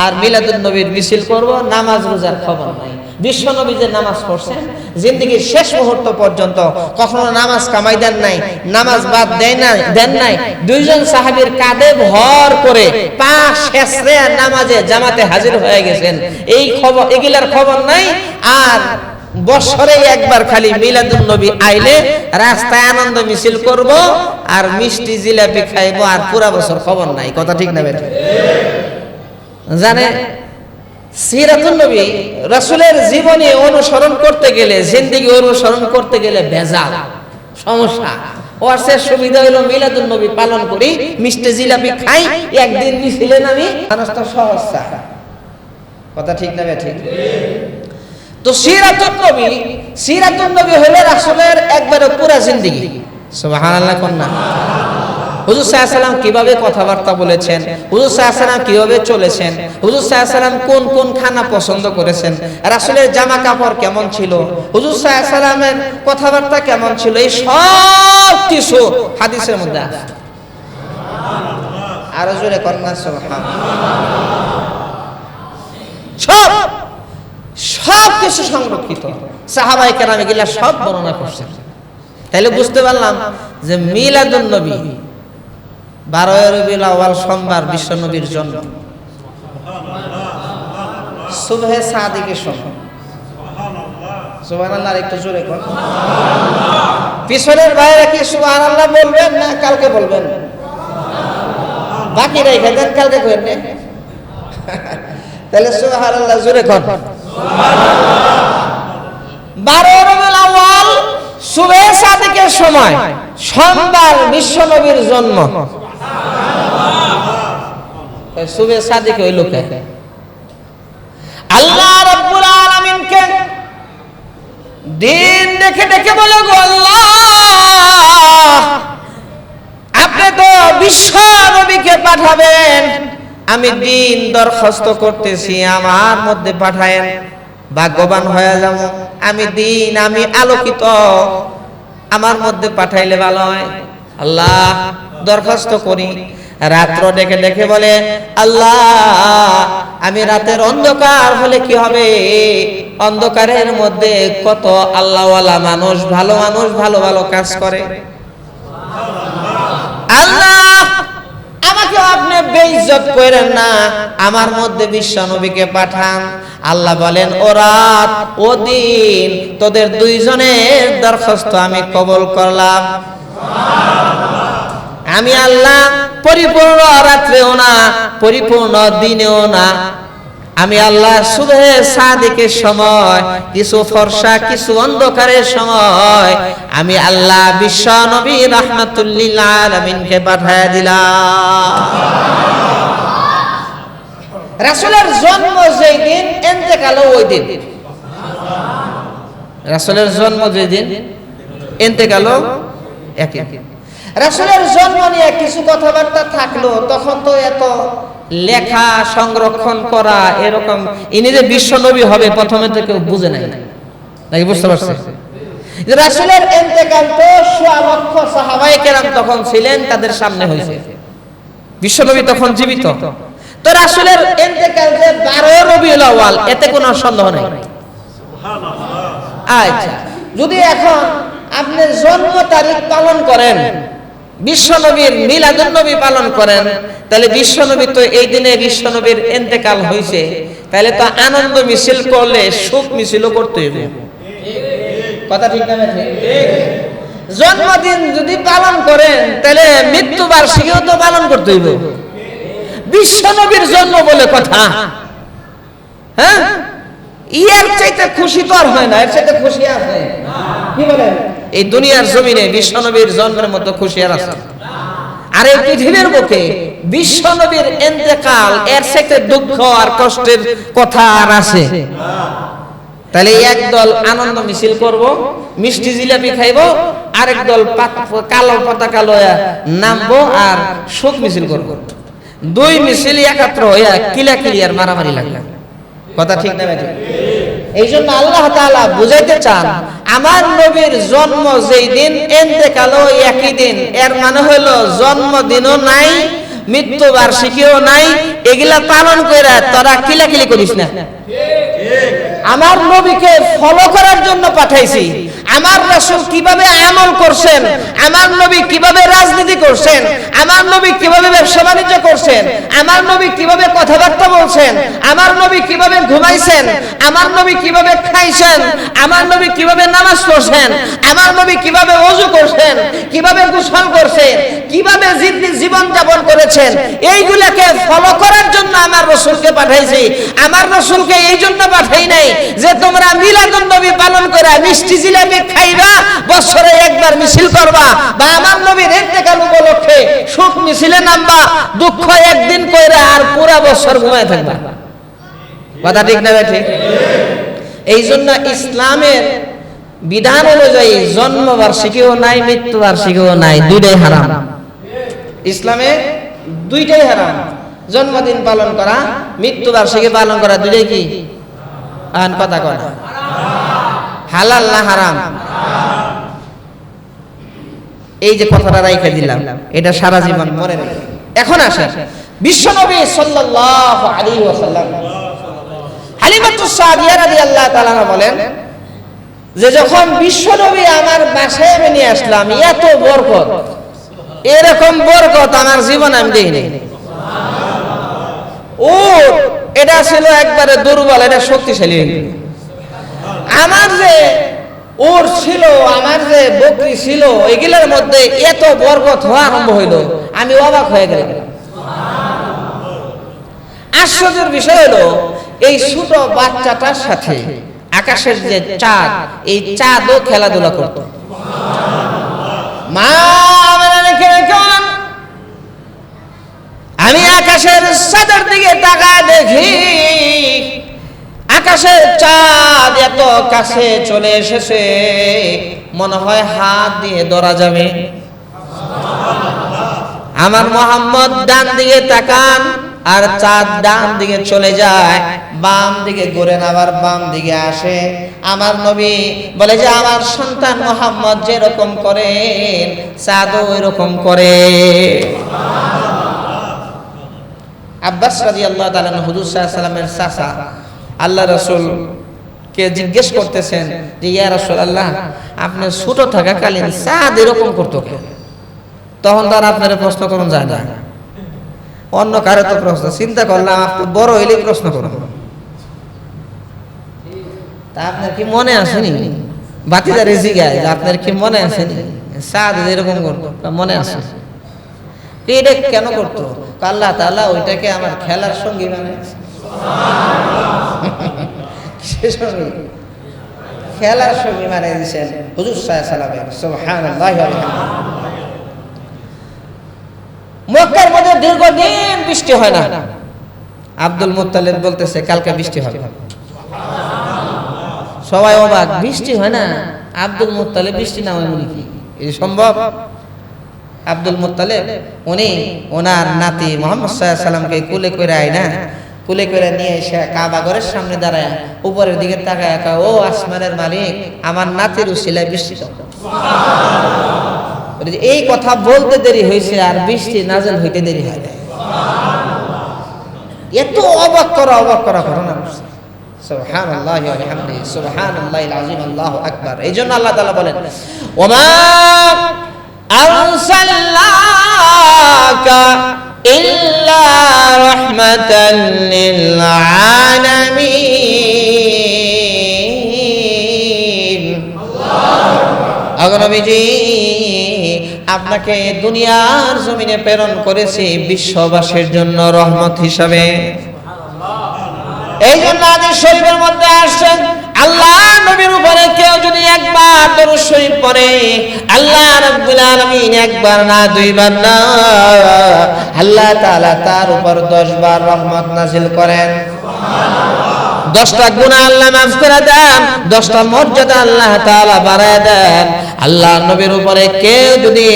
আর মিলাদুন নবীর মিছিল করব, নামাজ রোজার খবর নাই। বিশ্ব নবী যে নামাজ পড়ছেন, জিন্দেগির শেষ মুহূর্ত পর্যন্ত কখনো নামাজ কামাই দেন নাই, নামাজ বাদ দেন নাই। দুইজন সাহাবীর কাঁধে ভর করে পা শেষরে নামাজে জামাতে হাজির হয়ে গেছেন, এই খবর, এগুলার খবর নাই। আর বছরে একবার খালি মিলাদুন নবী আইলে রাস্তায় আনন্দ মিছিল করব আর মিষ্টি জিলাপি খাইব, আর পুরা বছর খবর নাই। কথা ঠিক না বেঠিক? জানে সিরাতুন নবী, রাসূলের জীবনী অনুসরণ করতে গেলে, জিন্দেগি অনুসরণ করতে গেলে ভেজাল, সমস্যা। ওর শেষ সুবিধা হলো মিলাদুন নবী পালন করি, মিষ্টি জিলাপি খাই, একদিন মিছিলে নামি, মানুষ তো সহজ চায়। কথা ঠিক না বেঠিক? তো সিরাতুন নবী হলো রাসূলের একবারে পুরা জিন্দেগি। সুবহানাল্লাহ কন্যা। হুজুর সাল্লাল্লাহু আলাইহি ওয়াসাল্লাম কিভাবে কথাবার্তা বলেছেন, হুজুর সাল্লাল্লাহু আলাইহি ওয়াসাল্লাম কিভাবে চলেছেন, হুজুর সাল্লাল্লাহু আলাইহি ওয়াসাল্লাম কোন কোন খানা পছন্দ করেছেন, রাসূলের জামা কাপড় কেমন ছিল, হুজুর সাল্লাল্লাহু আলাইহি ওয়াসাল্লামের কথাবার্তা কেমন ছিল, এই সব কিছু হাদিসের মধ্যে আছে। আর জোরে কন্যা সুবহানাল্লাহ। সব কিছু সংরক্ষিত, সাহাবায়ে কেরাম এগুলা সব বর্ণনা করছেন। তাহলে বুঝতে পারলাম যে মিলাদুন নবী 12 রবিউল আউয়াল সোমবার বিশ্ব নবীর জন্ম, সুবহে সাদিকের সময়। সুবহানাল্লাহ, একটু জোরে কর। পিছনের বাইরে কি সুবহানাল্লাহ বলবেন না কালকে বলবেন? বাকি রেখে দেন, কালকে করেন। তাহলে সুবহানাল্লাহ জোরে কর। 12 রবিউল আউয়াল সুবহে সাদিকের সময় সোমবার বিশ্ব নবীর জন্ম। সুবহে সাদিক হইল কে? আল্লাহ রাব্বুল আলামিনকে দিন দেখে দেখে বলে, গো আল্লাহ, আপনি তো বিশ্ব নবীকে পাঠাবেন, আমি দিন দরখাস্ত করতেছি, আমার মধ্যে পাঠায়েন, ভাগ্যবান হয়ে যাব। আমি দিন, আমি আলোকিত, আমার মধ্যে পাঠাইলে ভালো হয়। আল্লাহ দরখাস্ত করি। রাত্র ডেকে ডেকে বলে, আল্লাহ, আমি রাতের অন্ধকার হলে কি হবে? অন্ধকারের মধ্যে কত আল্লাহওয়ালা মানুষ, ভালো ভালো ভালো কাজ করে। আল্লাহ, আমাকে আপনি বেইজ্জত করেন না, আমার মধ্যে বিশ্ব নবীকে পাঠান। আল্লাহ বলেন, ও রাত, ও দিন, তোদের দুইজনের দরখাস্ত আমি কবুল করলাম। আমি আল্লাহ পরিপূর্ণ রাত্রেও না, পরিপূর্ণ দিনেও না, আমি আল্লাহ সুবহে সাদিকের সময়, কিছু ফর্সা কিছু অন্ধকারের সময়, আমি আল্লাহ বিশ্ব নবী রাহমাতুল লিল আলামিনকে পাঠিয়ে দিলাম। রাসূলের জন্ম যেই দিন, ইন্তেকাল ওই দিন। রাসূলের জন্ম যেই দিন, ইন্তেকাল একই দিন। রাসূলের জন্ম নিয়ে কিছু কথাবার্তা থাকলো, তখন তো এত লেখা সংরক্ষণ করা এরকম, ইনি যে বিশ্ব নবী হবে প্রথমে তো কেউ বুঝে নাই, নাকি বুঝতে পারছে? রাসূলের ইন্তেকাল তো সোয়া লক্ষ সাহাবায়ে কেরাম তখন ছিলেন, তাদের সামনে হয়েছে। বিশ্ব নবী তখন জীবিত। তো রাসূলের ইন্তেকাল যে 12 রবিউল আউয়াল, এতে কোনো সন্দেহ নাই। আচ্ছা, যদি এখন আপনি জন্ম তারিখ পালন করেন, বিশ্বনবীর মিলাদুন নবী পালন করেন, তাহলে বিশ্বনবী তো এই দিনে বিশ্বনবীর ইন্তেকাল হয়েছে, তাহলে তো আনন্দ মিছিল করলে শোক মিছিলও করতে হবে। কথা ঠিক না? ঠিক। জন্মদিন যদি পালন করেন, তাহলে মৃত্যু বার্ষিকীও তো পালন করতে হইব। বিশ্বনবীর জন্ম বলে কথা, হ্যাঁ, এর চাইতে খুশি তো আর হয় না। এর চাইতে খুশি আছে কি বলেন? এই দুনিয়ার জমিনে বিশ্বনবীর জন্মের মতো খুশি আর আছে? আর এই পৃথিবীর বুকে বিশ্বনবীর ইন্তেকাল, এর চাইতে দুঃখ আর কষ্টের কথা আর আছে? তাহলে একদল আনন্দ মিছিল করব, মিষ্টি জিলাপি খাইব, আরেক দল কালো পতাকা লয়া নামবো আর শোক মিছিল করব। দুই মিছিল একত্র হইয়া কিলাকিলি আর মারামারি লাগলো। কথা ঠিক না? এই জন্য আল্লাহ তাআলা বুঝাইতে চান, আমার নবীর জন্ম যেই দিন, ইন্তেকালও একই দিন। এর মানে হলো জন্মদিনও নাই, মৃত্যু বার্ষিকীও নাই, এগুলা পালন কইরা তোরা কিলাকিলি করিস না। আমার নবীকে ফলো করার জন্য পাঠাইছি। আমার রাসূল কিভাবে আমল করছেন, আমার নবী কিভাবে রাজনীতি করছেন, আমার নবী কিভাবে ব্যবসা বাণিজ্য করছেন, আমার নবী কিভাবে কথাবার্তা বলছেন, আমার নবী কিভাবে ঘুমাইছেন, আমার নবী কিভাবে খাইছেন, আমার নবী কিভাবে নামাজ পড়ছেন, আমার নবী কিভাবে ওযু করছেন, কিভাবে গোসল করছেন, কিভাবে জীবন যাপন করেছেন, এইগুলাকে ফলো করার জন্য আমার রাসূলকে পাঠাইছি। আমার রাসূলকে এই জন্য পাঠাই নাই যে তোমরা মিলাদুন নবী পালন করে মিষ্টি জিলাপি খাইবা, বছরে একবার মিছিল করবা, বা আমার নবীর ইন্তেকাল উপলক্ষে শোক মিছিলে নামবা, দুঃখ একদিন কইরা আর পুরা বছর ঘুমায় থাকবা। কথা ঠিক না? ঠিক। এই জন্য ইসলামের বিধান অনুযায়ী জন্ম বার্ষিকীও নাই, মৃত্যু বার্ষিকীও নাই, দুইটাই হারাম। ইসলামে দুইটাই হারাম, জন্মদিন পালন করা, মৃত্যুবার্ষিকী পালন করা, দুইটাই কি কথা কয় না, হালাল না হারাম? এই যে কথাটা রাইখে দিলাম, এটা সারা জীবন মনে রাখবে। এখন আসেন বিশ্বনবী সাল্লাল্লাহু আলাইহি ওয়াসাল্লাম হালিমাতুস সাদিয়া রাদিয়াল্লাহু তাআলা বলেন যে যখন বিশ্বনবী আমার বাসায় আমি নিয়ে আসলাম, এত বরকত, এরকম বরকত আমার জীবনে আমি দেখিনি। ও এটা ছিল একবারে দুর্বল, এটা শক্তিশালী। আমার যে ওর ছিল, আমার যে বকরি ছিল, এগুলোর মধ্যে এত বরকত হওয়া আরম্ভ হইল, আমি অবাক হয়ে গেলাম। আশ্চর্যের বিষয় হলো এই ছোট বাচ্চাটার সাথে আকাশের যে চাঁদ, এই চাঁদও খেলাধুলা করত। মা আমি আকাশের চাঁদের দিকে তাকায় দেখি, আকাশের চাঁদ এত কাছে চলে এসেছে, মনে হয় হাত দিয়ে ধরা যাবে। আমার মোহাম্মদ ডান দিকে তাকান, আর চাঁদ ডান দিকে চলে যায়, বাম দিকে ঘুরে আবার বাম দিকে আসে। আমার নবী বলে যে আমার সন্তান মোহাম্মদ যেরকম করেন, চাঁদও এরকম করে। আব্বাস রাদিয়াল্লাহু তাআলা হুজুর সাল্লাল্লাহু আলাইহি ওয়াসাল্লামের চাচা আল্লাহ রাসূল কে জিজ্ঞেস করতেছেন যে ইয়া রাসূলুল্লাহ, আপনি ছোট থাকাকালীন চাঁদ এরকম করতো কেন? তখন তার আপনার প্রশ্ন করুন যায় না, অন্য কারো তো প্রশ্ন চিন্তা করলাম, আপনি বড় হইলে প্রশ্ন করুন। তা আপনার কি মনে আসেনি? বাতিদা রেজি গায় যে আপনার কি মনে আসেনি চাঁদ এরকম করতো? মনে আসে। এটা কেন করতো? আল্লাহ তাআলা ওইটাকে আমার খেলার সঙ্গী বানাইছে। খেলার সঙ্গী বানিয়ে দিয়েছেন হুজুর সাল্লাল্লাহু আলাইহি ওয়াসাল্লাম। সুবহানাল্লাহি ওয়া বিহামদিহি। মক্কার মধ্যে দীর্ঘদিন বৃষ্টি হয় না। আব্দুল মুত্তালিব বলতেছে কালকে বৃষ্টি হবে। সবাই অবাক, বৃষ্টি হয় না? আব্দুল মুত্তালিব বৃষ্টি না হয় কি এই সম্ভব? আব্দুল মুত্তালিব উনি ওনার নাতি মুহাম্মদ সাল্লাল্লাহু আলাইহি সাল্লামকে কোলে করে আয়না, কোলে করে নিয়ে এসে কাবা ঘরের সামনে দাঁড়ায় উপরের দিকে তাকায়, ও আসমানের মালিক, আমার নাতির উসিলায় বৃষ্টি দাও। এই কথা বলতে দেরি হয়েছে আর বৃষ্টি নাযিল হইতে দেরি হয় না। এত অবাক করা ঘটনা। সুবহানাল্লাহি ওয়া বিহামদিহি, সুবহানাল্লাহিল আযীম, আল্লাহু আকবার। এইজন্য আল্লাহ তাআলা বলেন ওমা আরসালনাকা ইল্লা রাহমাতাল লিল আলামিন। নবীজি, আপনাকে দুনিয়ার জমিনে প্রেরণ করেছি বিশ্ববাসীর জন্য রহমত হিসাবে। এই জন্য হাদিস শরীফের মধ্যে আসছেন, আল্লাহ নবীর উপরে কেউ যদি একবার দরুদ শরীফ পড়ে, আল্লাহ রাব্বুল আলামিন একবার না দুইবার না, আল্লাহ তাআলা তার উপর 10 বার রহমত নাযিল করেন। 10টা গুনাহ আল্লাহ মাফ করে দেন, 10টা মর্যাদা আল্লাহ তাআলা বাড়ায় দেন। আল্লাহ নবীর উপরে কেউ যদি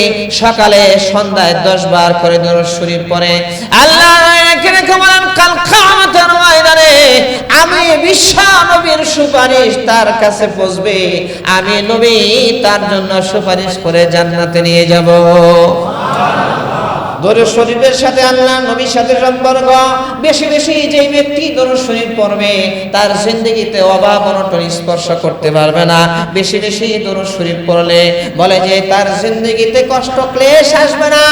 সকালে সন্ধ্যায় 10 বার করে দরুদ শরীফ পড়ে, আল্লাহ কাল কিয়ামতের ময়দানে আমি বিশ্ব নবীর সুপারিশ তার কাছে পৌঁছবে, আমি নবী তার জন্য সুপারিশ করে জান্নাতে নিয়ে যাব। দরুদ শরীফের সাথে আল্লাহ নবীর সাথে সম্পর্ক বেশি বেশি যেই ব্যক্তি দরুদ শরীফ পড়বে তার জিন্দেগিতে অভাব অনটন স্পর্শ করতে পারবে না। বেশি বেশি দরুদ শরীফ পড়লে বলে যে তার জিন্দেগিতে কষ্ট ক্লেশ আসবে না,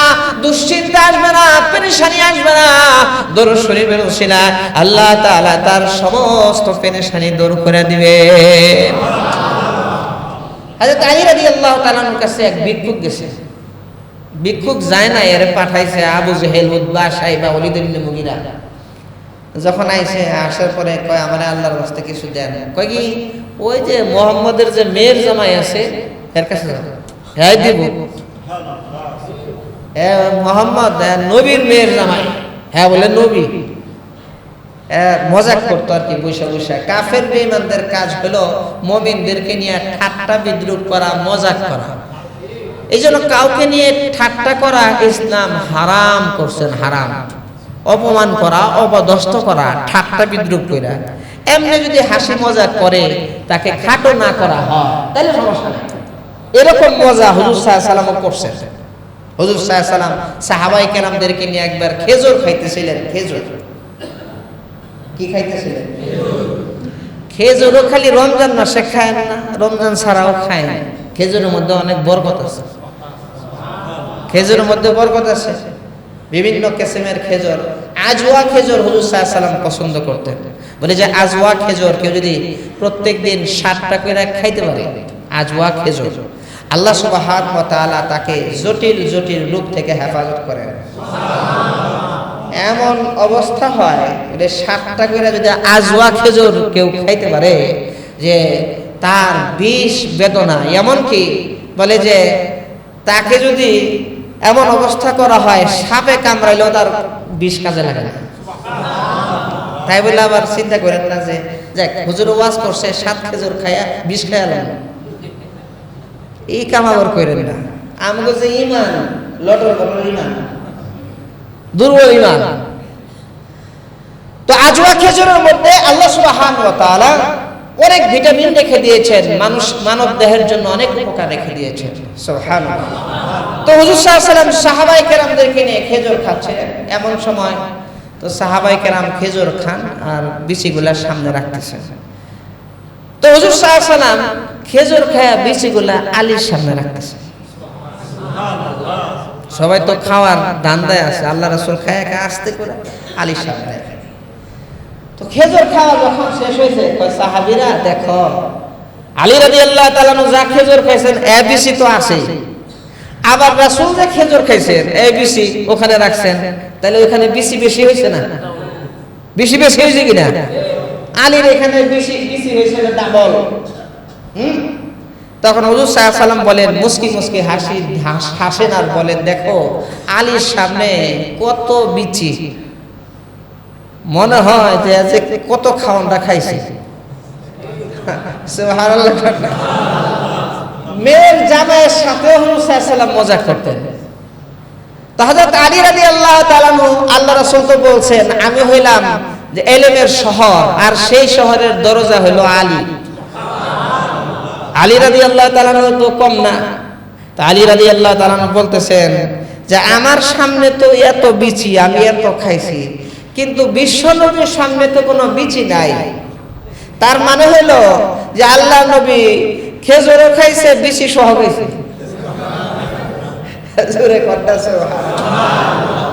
দুশ্চিন্তা আসবে না, পেরেশানি আসবে না। দরুদ শরীফের উসিলায় আল্লাহ তাআলা তার সমস্ত পেরেশানি দূর করে দিবে। হযরত আলী রাদিয়াল্লাহু তাআলার কাছে এক ভিক্ষুক গেছে। ভিক্ষুক যায় না, এর পাঠাইছে আবু জেহেল, উতবা, সাইবা, ওলীদ ইবনে মুগীরা। যখন আইছে, আসার পরে কয় আমার আল্লাহর রাস্তায় কিছু দেন। কয় কি, ওই যে মুহাম্মদের যে মেয়ের জামাই আছে এর কাছে যাও, হ্যাঁ দিব। হ্যাঁ মুহাম্মদ নবীর মেয়ের জামাই, হ্যাঁ বলে নবী। মজাক করতো আর কি, বৈশা বৈশা। কাফের বেঈমানদের কাজ হলো মুমিনদেরকে নিয়ে ঠাট্টা বিদ্রুপ করা, মজাক করা। এই জন্য কাউকে নিয়ে ঠাট্টা করা ইসলাম হারাম করছেন, হারাম। অপমান করা, অপদস্থ করা, ঠাট্টা বিদ্রুপ করা, এমনি যদি হাসি মজা করে তাকে খাটো না করা হয় তাহলে সমস্যা নেই। এরকম মজা হুজুর সাল্লাল্লাহু আলাইহি ওয়াসাল্লাম করছেন। হুজুর সাল্লাল্লাহু আলাইহি ওয়াসাল্লাম সাহাবায়ে কেরামদেরকে নিয়ে একবার খেজুর খাইতেছিলেন। খেজুর কি খাইতেছিলেন? খেজুরও খালি রমজান মাসে খায় না, রমজান ছাড়াও খায় না। খেজুরের মধ্যে অনেক বরকত আছে। খেজুরের মধ্যে বরকত আছে। বিভিন্ন কিসমের খেজুর, আজওয়া খেজুর হুজুর সাল্লাল্লাহু আলাইহি ওয়াসাল্লাম পছন্দ করতেন। বলে যে আজওয়া খেজুর কেউ যদি প্রত্যেকদিন 7টা করে খাইতে পারে, আজওয়া খেজুর, আল্লাহ সুবহানাহু ওয়া তাআলা তাকে জটিল জটিল রোগ থেকে হেফাজত করেন। এমন অবস্থা হয় যে 7টা করে যদি আজওয়া খেজুর কেউ খাইতে পারে যে তার বিষ বেদনা, এমনকি বলে যে তাকে যদি এমন অবস্থা করা হয় সাপে কামড়াইলেও তার বিষ কাজে লাগে না। তাই বলে আবার চিন্তা করেন না যে যাক হুজুর ওয়াজ করছে 7 খেজুর খায়া বিষ খায়ালেন, এই কামাবর করেন না। আমগো যে ঈমান লটর বটর ঈমান, দুর্বল ঈমান। তো আজওয়া খেজুরের মধ্যে আল্লাহ সুবহানাহু ওয়া তাআলা অনেক ভিটামিন রেখে দিয়েছেন, মানব দেহের জন্য অনেক উপকার রেখে দিয়েছেন। সুবহানাল্লাহ। তো হুজুর সাল্লাল্লাহু আলাইহি ওয়াসাল্লাম সাহাবায়ে কেরামদেরকে নিয়ে খেজুর খাচ্ছেন। এমন সময় তো সাহাবায়ে কেরাম খেজুর খান আর বিচিগুলা সামনে রাখতেছেন। তো হুজুর সাল্লাল্লাহু আলাইহি ওয়াসাল্লাম খেজুর খায়া বিচিগুলা আলীর সামনে রাখতেছেন। সবাই তো খাওয়ার ধান্দায় আছে, আল্লাহ রাসূল খায়া খায়া আস্তে করে আলীর সামনে রাখেন। তো খেজুর খাওয়া যখন শেষ হয়েছে, সাহাবীরা দেখো আলী রাদিয়াল্লাহু তাআলা যা খেজুর খাইছেন এ বিচি তো আছে, আবার রাসূল যে খেজুর খাইছেন এই বিচি ওখানে রাখছেন, তাহলে ওখানে বিচি বেশি হয়েছে না? বেশি বেশি হয়েছে কিনা? আলীর এখানে বেশি বেশি হয়েছে ডাবল। তখন হুজুর সাল্লাল্লাহু আলাইহি ওয়াসাল্লাম বলেন, মুস্কি মুস্কি হাসেন আর বলেন, দেখো আলীর সামনে কত বিচি, মনে হয় যে কত খাওয়ানটা খাইছি। সুবহানাল্লাহ। মেয়ের জামাইয়ের সাথে হুজুর সাল্লাল্লাহু আলাইহি ওয়াসাল্লাম মজা করতেন। তো হযরত আলী রাদিয়াল্লাহু তাআলা আনহু, আল্লাহ রাসূল তো বলছেন আমি হইলাম যে ইলমের শহর, আর সেই শহরের দরজা হলো আলী। আলী রাদিয়াল্লাহু তাআলা আনহু তো কম না। তো আলী রাদিয়াল্লাহু তাআলা আনহু বলতেছেন যে আমার সামনে তো এত বিচি, আমি এত খাইছি, কিন্তু বিশ্বনবীর সামনে তো কোনো বিচি নাই। তার মানে হলো যে আল্লাহ নবী খেজুরও খাইছে, বিচি সহ খাইছে। জোরে কথা সুবহানাল্লাহ।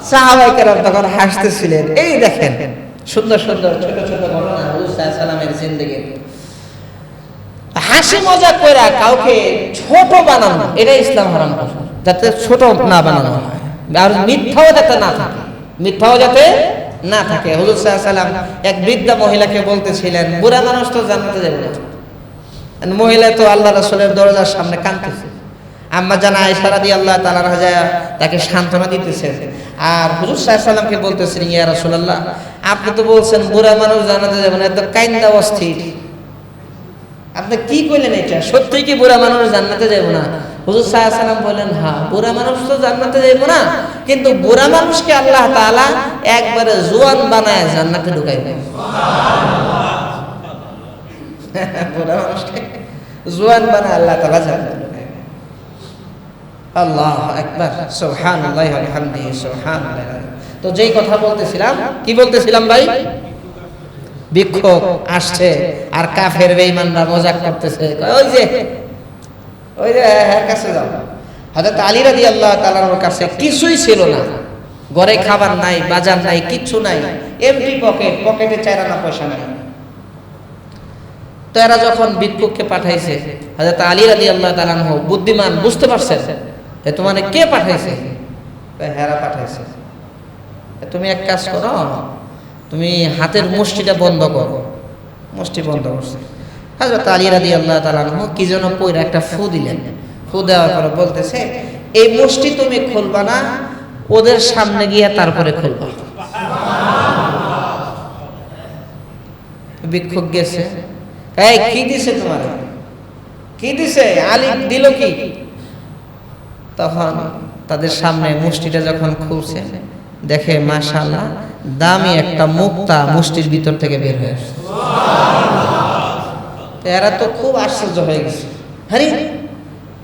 সাহাবায়ে কেরাম তখন হাসতেছিলেন। এই দেখেন সুন্দর সুন্দর ছোট ছোট ঘটনা হুজুর সাল্লাল্লাহু আলাইহি ওয়াসাল্লামের জিন্দেগিতে। হাসি মজা কইরা কাউকে ছোট বানানো, এটা ইসলাম হারাম করে, যাতে ছোট না বানানো হয়, আর মিথ্যাও যাতে না থাকে, মিথ্যাও যাতে না থাকে। হুজুর সাল্লাল্লাহু আলাইহি ওয়াসাল্লাম এক বৃদ্ধা মহিলাকে বলতেছিলেন, বুড়া মানুষ তো জান্নাতে যাবে না। মহিলা তো আল্লাহ রাসূলের দরজার সামনে কাঁদতেছে। আম্মা জান আয়েশা রাদিয়াল্লাহু তাআলা আনহা তাকে সান্ত্বনা দিতেছেন, আর হুজুর সাল্লাল্লাহু আলাইহি ওয়াসাল্লামকে বলতেছেন, ইয়া রাসূলুল্লাহ আপনি তো বলছেন বুড়া মানুষ জান্নাতে যাবে না, এত কাইন্দা অস্থির, আপনি কি কইলেন? এটা সত্যি কি বুড়া মানুষ জান্নাতে যাবে না? হুজুর সাল্লাল্লাহু আলাইহি ওয়াসাল্লাম বলেন, হ্যাঁ বুড়া মানুষ তো জান্নাতে যাবে না, কিন্তু বুড়া মানুষকে আল্লাহ তাআলা একবারে জোয়ান বানায় জান্নাতে ঢুকাইবে। বুড়া মানুষকে জোয়ান বানায় আল্লাহ তাআলা জান্নাতে ঢুকাইবে। আল্লাহু আকবার, সুবহানাল্লাহি ওয়া বিহামদিহি, সুবহানাল্লাহ। তো যেই কথা বলতেছিলাম, কি বলতেছিলাম ভাই? বিক্ষোভ আসছে আর কাফের বেঈমানরা মজাক করতেছে, ওই যে এর কাছে যাও। হযরত আলী রাদিয়াল্লাহু তাআলার কাছে কিছুই ছিল না, ঘরে খাবার নাই, বাজার নাই, কিচ্ছু নাই, এমটি পকেট, পকেটে 4 আনা পয়সা নাই। তো এরা যখন বিক্ষোভকে পাঠাইছে, হযরত আলী রাদিয়াল্লাহু তাআলা বুদ্ধিমান, বুঝতে পারছেন যে তোমারে কে পাঠাইছে? হেরা পাঠাইছে। তুমি এক কাজ করো, তুমি হাতের মুষ্টিটা বন্ধ করো। মুষ্টি বন্ধ করছে। হযরত আলী রাদিয়াল্লাহু তাআলা আনহু কি যেন কইরা একটা ফু দিলেন। ফু দেওয়ার পরে বলতেছে, এই মুষ্টি তুমি খুলবা না, ওদের সামনে গিয়ে তারপরে খুলবা। বিক্ষোভ গেছে, এই কি দিছে তোমার? কি দিছে? আলী দিল কি? তখন তাদের সামনে মুষ্টিটা যখন খুলছে, দেখে মাশাআল্লাহ দামি একটা মুক্তা মুষ্টির ভিতর থেকে বের হয়ে আসছে। এরা তো খুব আশ্চর্য হয়ে গেছে, আরে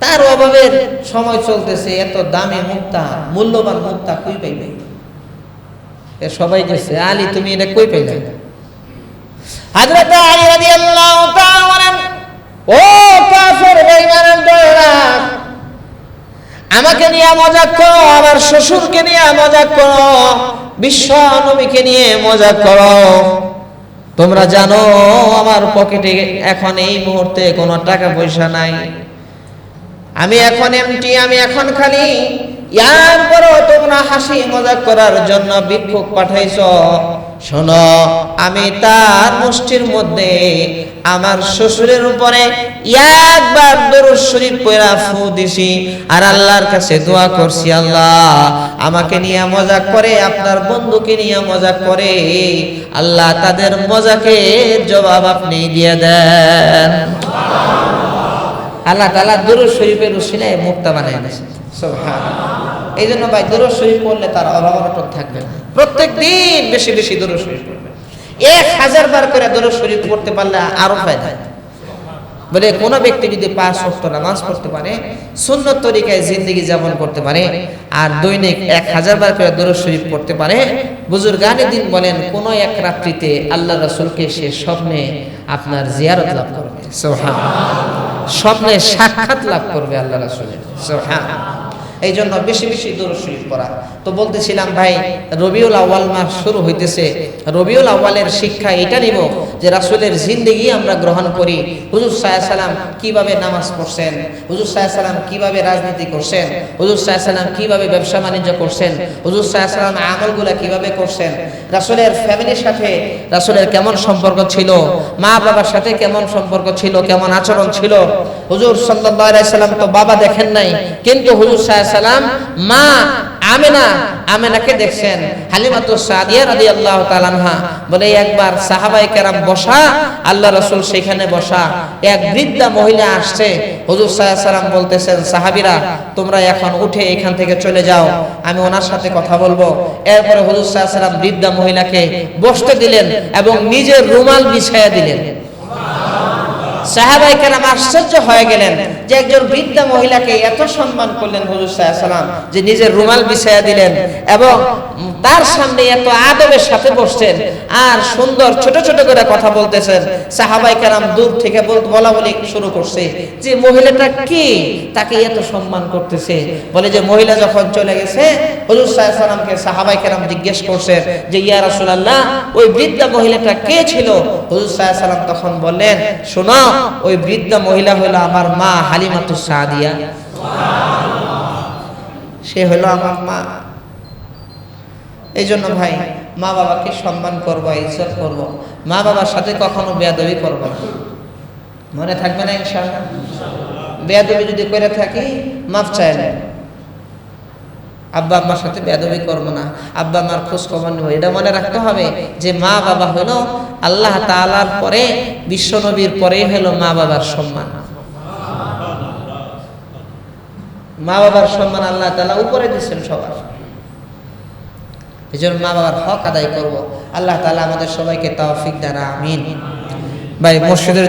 তার অভাবের সময় চলতেছে, এত দামি মুক্তা, মূল্যবান মুক্তা কই পাইবে? সবাই গেছে, আলী তুমি এটা কই পাইলে? হযরত আলী রাদিয়াল্লাহু তাআলা বলেন, ও কাফের বেঈমানের দলেরা, আমাকে নিয়ে মজাক করো, আমার শ্বশুরকে নিয়ে মজাক করো, বিশ্ব নবীকে নিয়ে মজাক করো। তোমরা জানো আমার পকেটে এখন এই মুহূর্তে কোনো টাকা পয়সা নাই, আমি এখন এমটি, আমি এখন খালি। এরপরও তোমরা হাসি মজাক করার জন্য ভিক্ষুক পাঠাইছো। শোনো, আমি তার মুষ্টির মধ্যে আমার শ্বশুরের উপরে একবার দরুদ শরীফ পড়া ফু দিছি, আর আল্লাহর কাছে দোয়া করছি, আল্লাহ আমাকে নিয়ে মজাক করে, আপনার বন্ধুকে নিয়ে মজাক করে, আল্লাহ তাদের মজাকের জবাব আপনি দিয়ে দেন। আল্লাহ তাআলা দরুদ শরীফের উসিলায় মুক্তা বানায় দিয়েছেন। সুবহানাল্লাহ। এই জন্য ভাই দরুদ শরীফ পড়লে তার অভাব থাকবে না। প্রত্যেক দিন বেশি বেশি দরুদ শরীফ পড়বেন। 1000 বার করে দরুদ শরীফ পড়তে পারলে আরো ফায়দা। বলে কোন ব্যক্তি যদি 5 ওয়াক্ত নামাজ পড়তে পারে, সুন্নত তরিকায় জিন্দেগি যাপন করতে পারে, আর দৈনিক 1000 বার করে দরুদ শরীফ পড়তে পারে, বুজুর্গানে দিন বলেন কোন এক রাত্রিতে আল্লাহ রাসূলকে সে স্বপ্নে আপনার জিয়ারত লাভ করবে। সুবহানাল্লাহ। স্বপ্নে সাক্ষাৎ লাভ করবে আল্লাহ রাসূলের। সুবহানাল্লাহ। এই জন্য বেশি বেশি দরুদ শরীফ পড়া। তো বলতেছিলাম ভাই, রবিউল আউয়াল মাস শুরু হইতেছে। রবিউল আউয়ালের শিক্ষা এটা নিব যে রাসূলের জিন্দেগি আমরা গ্রহণ করি। হুজুর সাল্লাল্লাহু আলাইহি সাল্লাম কিভাবে নামাজ পড়ছেন, হুজুর সাল্লাল্লাহু আলাইহি সাল্লাম কিভাবে রাজনীতি করছেন, হুজুর সাল্লাল্লাহু আলাইহি সাল্লাম কিভাবে ব্যবসা বাণিজ্য করছেন, হুজুর সাল্লাল্লাহু আলাইহি সাল্লাম আমলগুলো কিভাবে করছেন, রাসূলের ফ্যামিলির সাথে রাসূলের কেমন সম্পর্ক ছিল, মা বাবার সাথে কেমন সম্পর্ক ছিল, কেমন আচরণ ছিল। হুজুর সাল্লাল্লাহু আলাইহি সাল্লাম তো বাবা দেখেন নাই, কিন্তু হুজুর সাল্লাল্লাহু আলাইহি সাল্লাম মা আমেনাকে দেখছেন। হালিমাতুস সাদিয়া রাদিয়াল্লাহু তাআলা আনহা বলে একবার সাহাবায়ে কেরাম বসা, আল্লাহ রাসূল সেখানে বসা, এক বৃদ্ধা মহিলা আসছে। হুজুর সাল্লাল্লাহু আলাইহি সাল্লাম বলতেছেন, সাহাবীরা তোমরা এখন উঠে এখান থেকে চলে যাও, আমি ওনার সাথে কথা বলবো। এরপরে হুজুর সাল্লাল্লাহু আলাইহি সাল্লাম বৃদ্ধা মহিলাকে বসতে দিলেন এবং নিজের রুমাল বিছায়া দিলেন। সাহাবায়ে কেরাম আশ্চর্য হয়ে গেলেন যে একজন বৃদ্ধা মহিলাকে এত সম্মান করলেন হুজুর সাল্লাল্লাহু আলাইহি সাল্লাম, যে নিজের রুমাল বিছায়া দিলেন এবং তার সামনে এত আদবের সাথে বসছেন আর সুন্দর ছোট ছোট করে কথা বলতেছেন। সাহাবায়ে কেরাম দূর থেকে বলা বলি শুরু করছে যে মহিলাটা কি, তাকে এত সম্মান করতেছে। বলে যে মহিলা যখন চলে গেছে, হুজুর সাল্লাল্লাহু আলাইহি সাল্লামকে সাহাবায়ে কেরাম জিজ্ঞেস করছে যে ইয়া রাসূলুল্লাহ, ওই বৃদ্ধা মহিলাটা কে ছিল? হুজুর সাল্লাল্লাহু আলাইহি সাল্লাম তখন বললেন, শোনো, ওই বৃদ্ধা মহিলা হলো আমার মা হালিমাতুস সাদিয়া। সে হলো আমার মা। এই জন্য ভাই মা বাবাকে সম্মান করবো, ইজ্জত করবো, মা বাবার সাথে কখনো বেয়াদবি করবো না। মনে থাকবে না ইনশাআল্লাহ? বেয়াদবি যদি করে থাকি মাফ চাই না। আব্বা আম্মার সাথে বেয়াদবি করবো না, আব্বা আম্মার খোঁজ খবর নেব। এটা মনে রাখতে হবে যে মা বাবা হলো আল্লাহ তাআলার পরে, বিশ্ব নবীর পরেই হলো মা বাবার সম্মান। মা বাবার সম্মান আল্লাহ তাআলা উপরে দিয়েছেন সবার। এই জন্য মা বাবার হক আদায় করব। আল্লাহ তাআলা আমাদের সবাইকে তৌফিক দেন, আমিন। ভাই মসজিদের